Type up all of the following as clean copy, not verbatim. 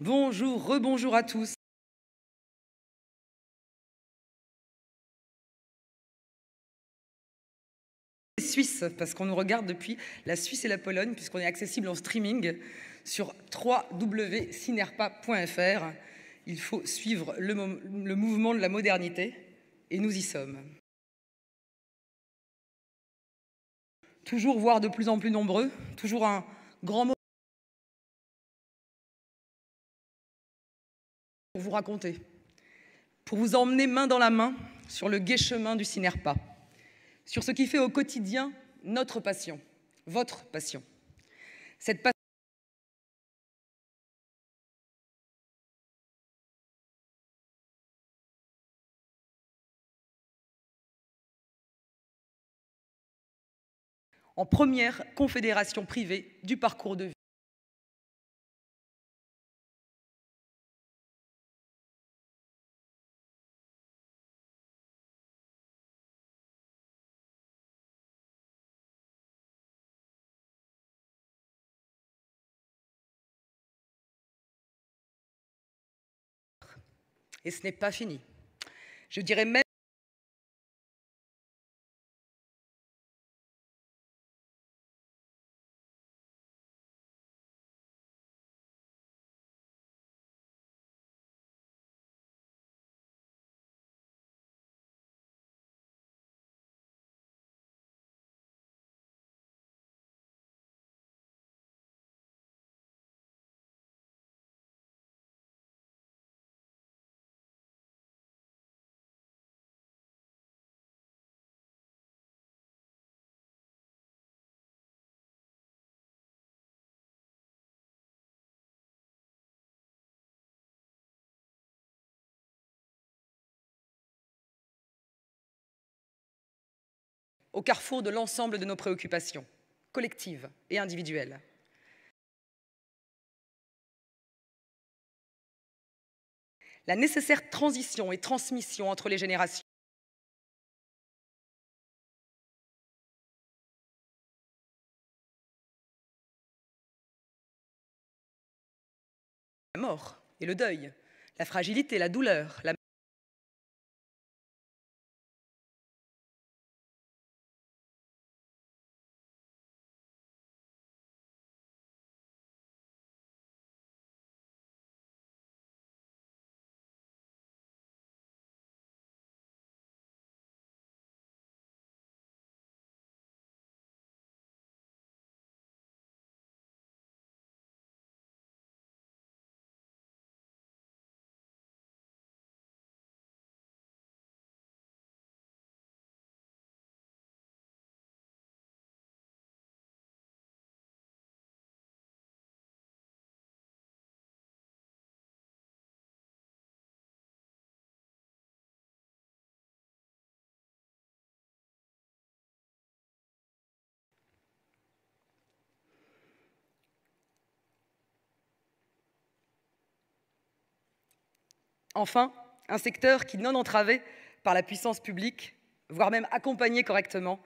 Bonjour, rebonjour à tous. Suisse, parce qu'on nous regarde depuis la Suisse et la Pologne, puisqu'on est accessible en streaming sur www.cinerpa.fr. Il faut suivre le mouvement de la modernité, et nous y sommes. Toujours voir de plus en plus nombreux, toujours un grand mot pour vous raconter, pour vous emmener main dans la main sur le gai chemin du Cinerpa, sur ce qui fait au quotidien notre passion, votre passion. Cette passion en première confédération privée du parcours de vie. Et ce n'est pas fini. Je dirais même au carrefour de l'ensemble de nos préoccupations, collectives et individuelles. La nécessaire transition et transmission entre les générations. La mort et le deuil, la fragilité, la douleur, la Enfin, un secteur qui, non entravé par la puissance publique, voire même accompagné correctement,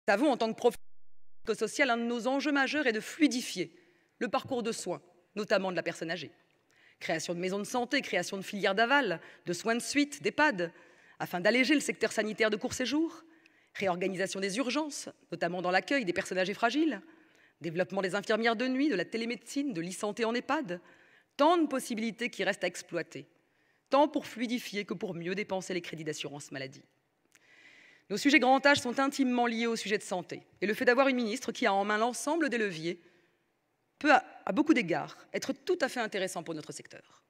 Nous savons, en tant que professionnels social, un de nos enjeux majeurs est de fluidifier le parcours de soins, notamment de la personne âgée. Création de maisons de santé, création de filières d'aval, de soins de suite, d'EHPAD, afin d'alléger le secteur sanitaire de court séjour, réorganisation des urgences, notamment dans l'accueil des personnes âgées fragiles, développement des infirmières de nuit, de la télémédecine, de l'e-santé en EHPAD, tant de possibilités qui restent à exploiter, tant pour fluidifier que pour mieux dépenser les crédits d'assurance maladie. Nos sujets grand âge sont intimement liés au sujet de santé, et le fait d'avoir une ministre qui a en main l'ensemble des leviers peut, à beaucoup d'égards, être tout à fait intéressant pour notre secteur.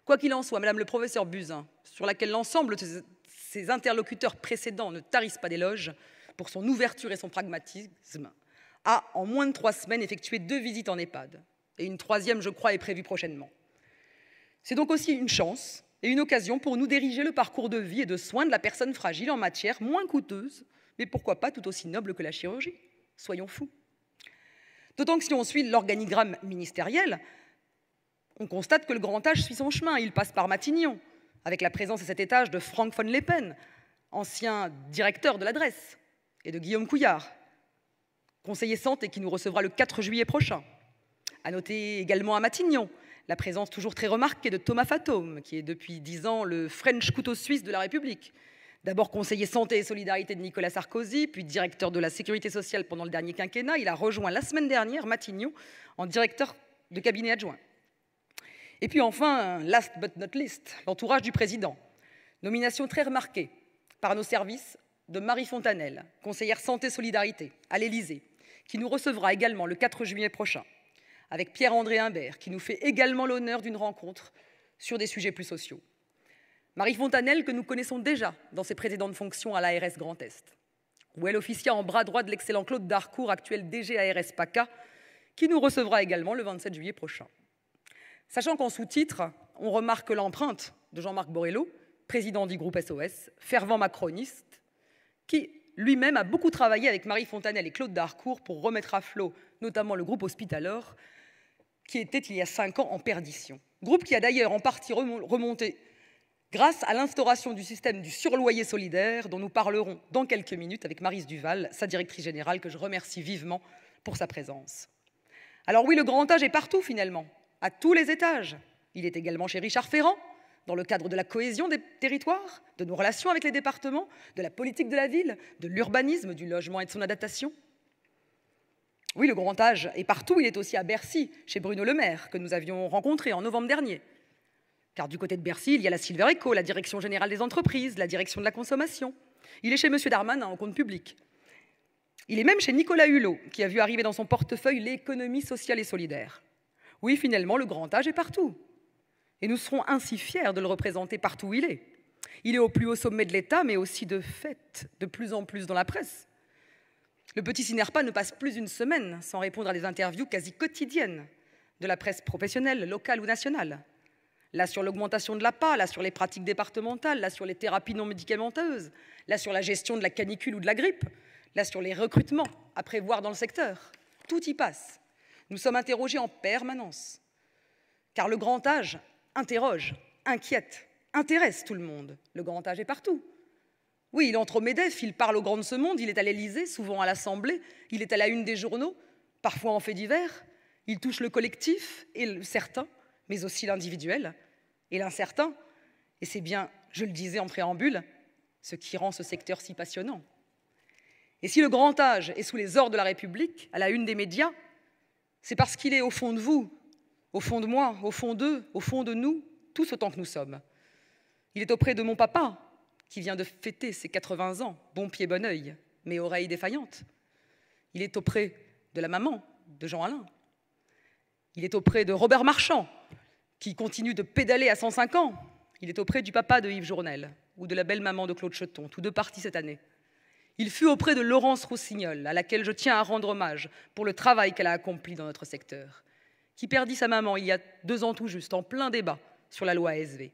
Quoi qu'il en soit, Madame le professeur Buzyn, sur laquelle l'ensemble de ses interlocuteurs précédents ne tarissent pas d'éloges pour son ouverture et son pragmatisme, a, en moins de 3 semaines, effectué 2 visites en EHPAD. Et une 3e, je crois, est prévue prochainement. C'est donc aussi une chance et une occasion pour nous d'ériger le parcours de vie et de soins de la personne fragile en matière moins coûteuse, mais pourquoi pas tout aussi noble que la chirurgie. Soyons fous. D'autant que si on suit l'organigramme ministériel, on constate que le grand âge suit son chemin. Il passe par Matignon, avec la présence à cet étage de Franck von Leppen, ancien directeur de l'adresse, et de Guillaume Couillard, conseiller santé qui nous recevra le 4 juillet prochain. À noter également à Matignon la présence toujours très remarquée de Thomas Fatome, qui est depuis 10 ans le French couteau suisse de la République. D'abord conseiller santé et solidarité de Nicolas Sarkozy, puis directeur de la sécurité sociale pendant le dernier quinquennat. Il a rejoint la semaine dernière Matignon en directeur de cabinet adjoint. Et puis enfin, last but not least, l'entourage du président. Nomination très remarquée par nos services de Marie Fontanelle, conseillère santé-solidarité à l'Élysée, qui nous recevra également le 4 juillet prochain, avec Pierre-André Humbert, qui nous fait également l'honneur d'une rencontre sur des sujets plus sociaux. Marie Fontanelle, que nous connaissons déjà dans ses précédentes fonctions à l'ARS Grand Est, où elle officia en bras droit de l'excellent Claude Darcourt, actuel DG ARS PACA, qui nous recevra également le 27 juillet prochain. Sachant qu'en sous-titre, on remarque l'empreinte de Jean-Marc Borrello, président du groupe SOS, fervent macroniste, qui lui-même a beaucoup travaillé avec Marie Fontanelle et Claude Darcourt pour remettre à flot notamment le groupe Hospitalor, qui était il y a 5 ans en perdition. Groupe qui a d'ailleurs en partie remonté grâce à l'instauration du système du surloyer solidaire, dont nous parlerons dans quelques minutes avec Maryse Duval, sa directrice générale, que je remercie vivement pour sa présence. Alors oui, le grand âge est partout finalement, à tous les étages. Il est également chez Richard Ferrand, dans le cadre de la cohésion des territoires, de nos relations avec les départements, de la politique de la ville, de l'urbanisme, du logement et de son adaptation. Oui, le grand âge est partout, il est aussi à Bercy, chez Bruno Le Maire, que nous avions rencontré en novembre dernier. Car du côté de Bercy, il y a la Silver Eco, la Direction générale des entreprises, la Direction de la consommation. Il est chez M. Darmanin, en compte public. Il est même chez Nicolas Hulot, qui a vu arriver dans son portefeuille l'économie sociale et solidaire. Oui, finalement, le grand âge est partout. Et nous serons ainsi fiers de le représenter partout où il est. Il est au plus haut sommet de l'État, mais aussi de fait, de plus en plus dans la presse. Le petit Cinerpa ne passe plus une semaine sans répondre à des interviews quasi quotidiennes de la presse professionnelle, locale ou nationale. Là sur l'augmentation de l'APA, là sur les pratiques départementales, là sur les thérapies non médicamenteuses, là sur la gestion de la canicule ou de la grippe, là sur les recrutements à prévoir dans le secteur. Tout y passe. Nous sommes interrogés en permanence. Car le grand âge interroge, inquiète, intéresse tout le monde. Le grand âge est partout. Oui, il entre au MEDEF, il parle au grand de ce monde, il est à l'Élysée, souvent à l'Assemblée, il est à la une des journaux, parfois en faits divers. Il touche le collectif et le certain, mais aussi l'individuel et l'incertain. Et c'est bien, je le disais en préambule, ce qui rend ce secteur si passionnant. Et si le grand âge est sous les ordres de la République, à la une des médias, c'est parce qu'il est au fond de vous, au fond de moi, au fond d'eux, au fond de nous, tous autant que nous sommes. Il est auprès de mon papa, qui vient de fêter ses 80 ans, bon pied, bon oeil, mais oreilles défaillantes. Il est auprès de la maman de Jean-Alain. Il est auprès de Robert Marchand, qui continue de pédaler à 105 ans. Il est auprès du papa de Yves Journel ou de la belle-maman de Claude Cheton, tous deux partis cette année. Il fut auprès de Laurence Roussignol, à laquelle je tiens à rendre hommage pour le travail qu'elle a accompli dans notre secteur, qui perdit sa maman il y a 2 ans tout juste, en plein débat sur la loi ASV.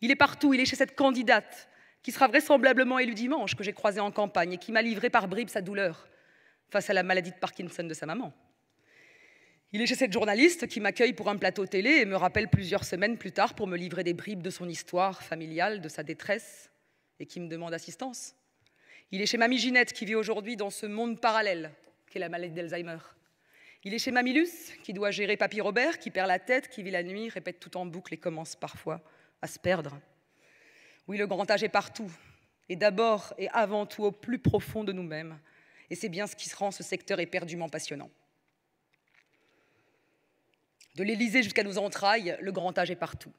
Il est partout, il est chez cette candidate qui sera vraisemblablement élue dimanche, que j'ai croisée en campagne et qui m'a livré par bribes sa douleur face à la maladie de Parkinson de sa maman. Il est chez cette journaliste qui m'accueille pour un plateau télé et me rappelle plusieurs semaines plus tard pour me livrer des bribes de son histoire familiale, de sa détresse, et qui me demande assistance. Il est chez Mamie Ginette qui vit aujourd'hui dans ce monde parallèle qu'est la maladie d'Alzheimer. Il est chez Mamie Luce qui doit gérer Papy Robert, qui perd la tête, qui vit la nuit, répète tout en boucle et commence parfois à se perdre. Oui, le grand âge est partout, et d'abord et avant tout au plus profond de nous-mêmes. Et c'est bien ce qui rend ce secteur éperdument passionnant. De l'Élysée jusqu'à nos entrailles, le grand âge est partout.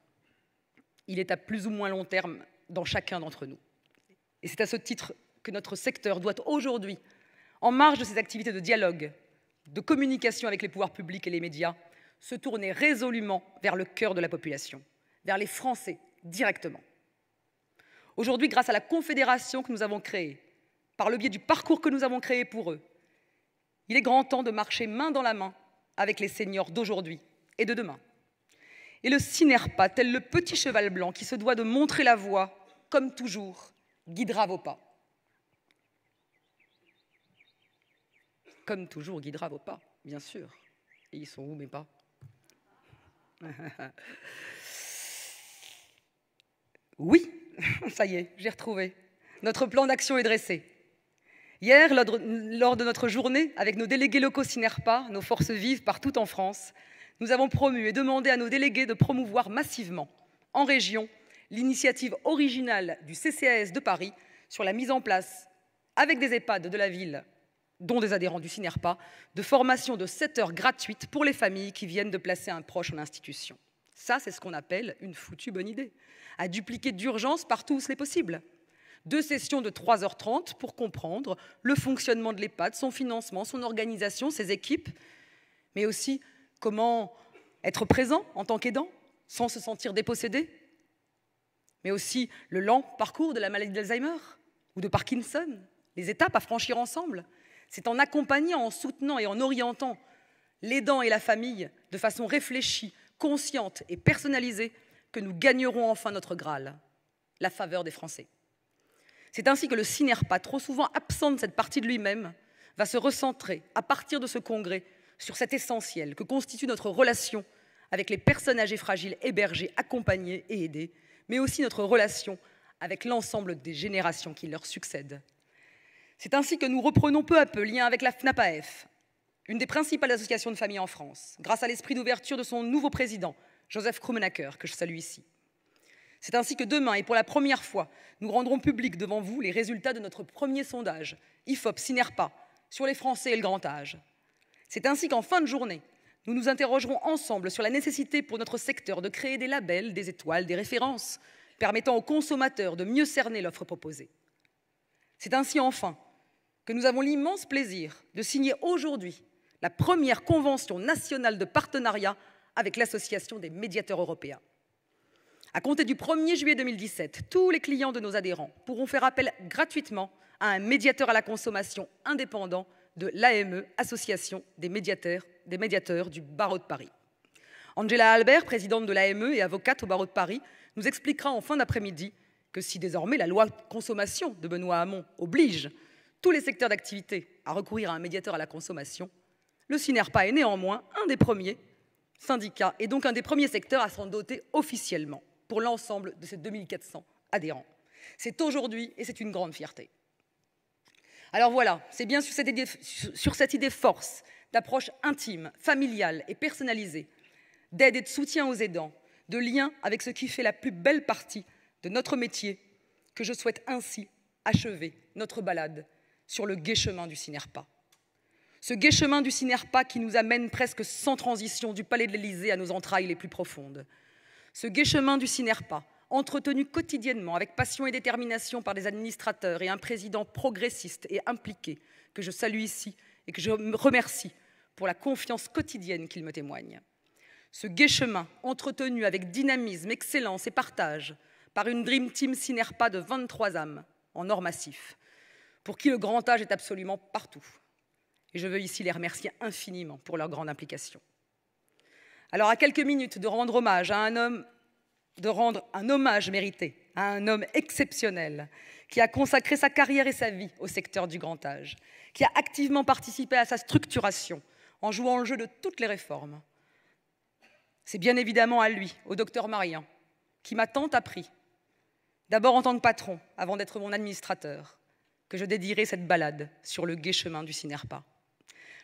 Il est à plus ou moins long terme dans chacun d'entre nous. Et c'est à ce titre que notre secteur doit aujourd'hui, en marge de ses activités de dialogue, de communication avec les pouvoirs publics et les médias, se tourner résolument vers le cœur de la population, vers les Français directement. Aujourd'hui, grâce à la confédération que nous avons créée, par le biais du parcours que nous avons créé pour eux, il est grand temps de marcher main dans la main avec les seniors d'aujourd'hui et de demain. Et le Cinerpa, tel le petit cheval blanc qui se doit de montrer la voie, comme toujours, guidera vos pas. Comme toujours, guidera vos pas, bien sûr. Et ils sont où mes pas? Oui, ça y est, j'ai retrouvé. Notre plan d'action est dressé. Hier, lors de notre journée, avec nos délégués locaux Cinerpa, nos forces vives partout en France, nous avons promu et demandé à nos délégués de promouvoir massivement, en région, l'initiative originale du CCAS de Paris sur la mise en place, avec des EHPAD de la ville, dont des adhérents du Cinerpa, de formation de 7 heures gratuites pour les familles qui viennent de placer un proche en institution. Ça, c'est ce qu'on appelle une foutue bonne idée, à dupliquer d'urgence partout où c'est possible. 2 sessions de 3h30 pour comprendre le fonctionnement de l'EHPAD, son financement, son organisation, ses équipes, mais aussi comment être présent en tant qu'aidant, sans se sentir dépossédé, mais aussi le lent parcours de la maladie d'Alzheimer ou de Parkinson, les étapes à franchir ensemble. C'est en accompagnant, en soutenant et en orientant l'aidant et la famille de façon réfléchie, consciente et personnalisée que nous gagnerons enfin notre Graal, la faveur des Français. C'est ainsi que le Cinerpa, trop souvent absent de cette partie de lui-même, va se recentrer, à partir de ce congrès, sur cet essentiel que constitue notre relation avec les personnes âgées fragiles hébergées, accompagnées et aidées, mais aussi notre relation avec l'ensemble des générations qui leur succèdent. C'est ainsi que nous reprenons peu à peu lien avec la FNAPAF, une des principales associations de familles en France, grâce à l'esprit d'ouverture de son nouveau président, Joseph Krummenacker, que je salue ici. C'est ainsi que demain, et pour la première fois, nous rendrons public devant vous les résultats de notre premier sondage, IFOP-Cinerpa, sur les Français et le grand âge. C'est ainsi qu'en fin de journée, nous nous interrogerons ensemble sur la nécessité pour notre secteur de créer des labels, des étoiles, des références, permettant aux consommateurs de mieux cerner l'offre proposée. C'est ainsi enfin que nous avons l'immense plaisir de signer aujourd'hui la première convention nationale de partenariat avec l'Association des médiateurs européens. À compter du 1er juillet 2017, tous les clients de nos adhérents pourront faire appel gratuitement à un médiateur à la consommation indépendant de l'AME, Association des médiateurs du barreau de Paris. Angela Albert, présidente de l'AME et avocate au barreau de Paris, nous expliquera en fin d'après-midi que si désormais la loi consommation de Benoît Hamon oblige tous les secteurs d'activité à recourir à un médiateur à la consommation, le Cinerpa est néanmoins un des premiers syndicats et donc un des premiers secteurs à s'en doter officiellement pour l'ensemble de ses 2400 adhérents. C'est aujourd'hui et c'est une grande fierté. Alors voilà, c'est bien sur cette idée force, d'approche intime, familiale et personnalisée, d'aide et de soutien aux aidants, de lien avec ce qui fait la plus belle partie de notre métier, que je souhaite ainsi achever notre balade sur le gai chemin du Cinerpa. Ce gai chemin du Cinerpa qui nous amène presque sans transition du palais de l'Élysée à nos entrailles les plus profondes. Ce gai chemin du Cinerpa, entretenu quotidiennement avec passion et détermination par des administrateurs et un président progressiste et impliqué, que je salue ici et que je remercie pour la confiance quotidienne qu'il me témoigne. Ce gai chemin, entretenu avec dynamisme, excellence et partage par une Dream Team Cinerpa de 23 âmes en or massif, pour qui le grand âge est absolument partout. Et je veux ici les remercier infiniment pour leur grande implication. Alors, à quelques minutes de rendre hommage à un homme, de rendre un hommage mérité à un homme exceptionnel qui a consacré sa carrière et sa vie au secteur du grand âge, qui a activement participé à sa structuration en jouant le jeu de toutes les réformes. C'est bien évidemment à lui, au docteur Marian, qui m'a tant appris, d'abord en tant que patron, avant d'être mon administrateur, que je dédierai cette balade sur le gai chemin du Sinerpa.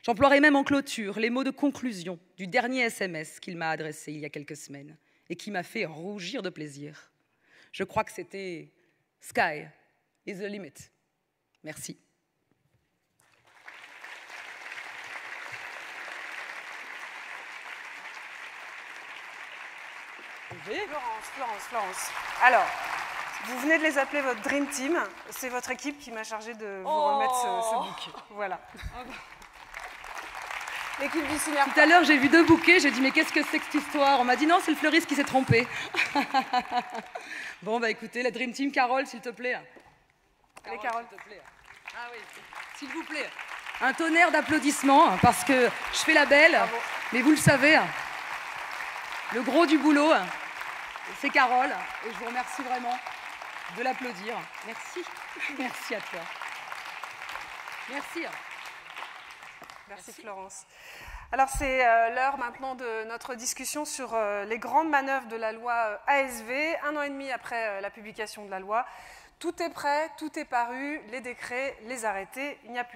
J'emploierai même en clôture les mots de conclusion du dernier SMS qu'il m'a adressé il y a quelques semaines et qui m'a fait rougir de plaisir. Je crois que c'était « Sky is the limit ». Merci. Florence. Alors, vous venez de les appeler votre Dream Team. C'est votre équipe qui m'a chargé de vous remettre ce bouquet. Voilà. L'équipe du Sinerpa. Tout à l'heure, j'ai vu 2 bouquets, j'ai dit mais qu'est-ce que c'est que cette histoire? On m'a dit non, c'est le fleuriste qui s'est trompé. Bon, bah écoutez, la Dream Team, Carole, s'il te plaît. Allez, Carole. S'il te plaît. Ah oui, s'il vous plaît. Un tonnerre d'applaudissements, parce que je fais la belle, bravo. Mais vous le savez, le gros du boulot, c'est Carole, et je vous remercie vraiment de l'applaudir. Merci. Merci à toi. Merci. Merci Florence. Alors c'est l'heure maintenant de notre discussion sur les grandes manœuvres de la loi ASV, 1 an et demi après la publication de la loi. Tout est prêt, tout est paru, les décrets, les arrêtés, il n'y a plus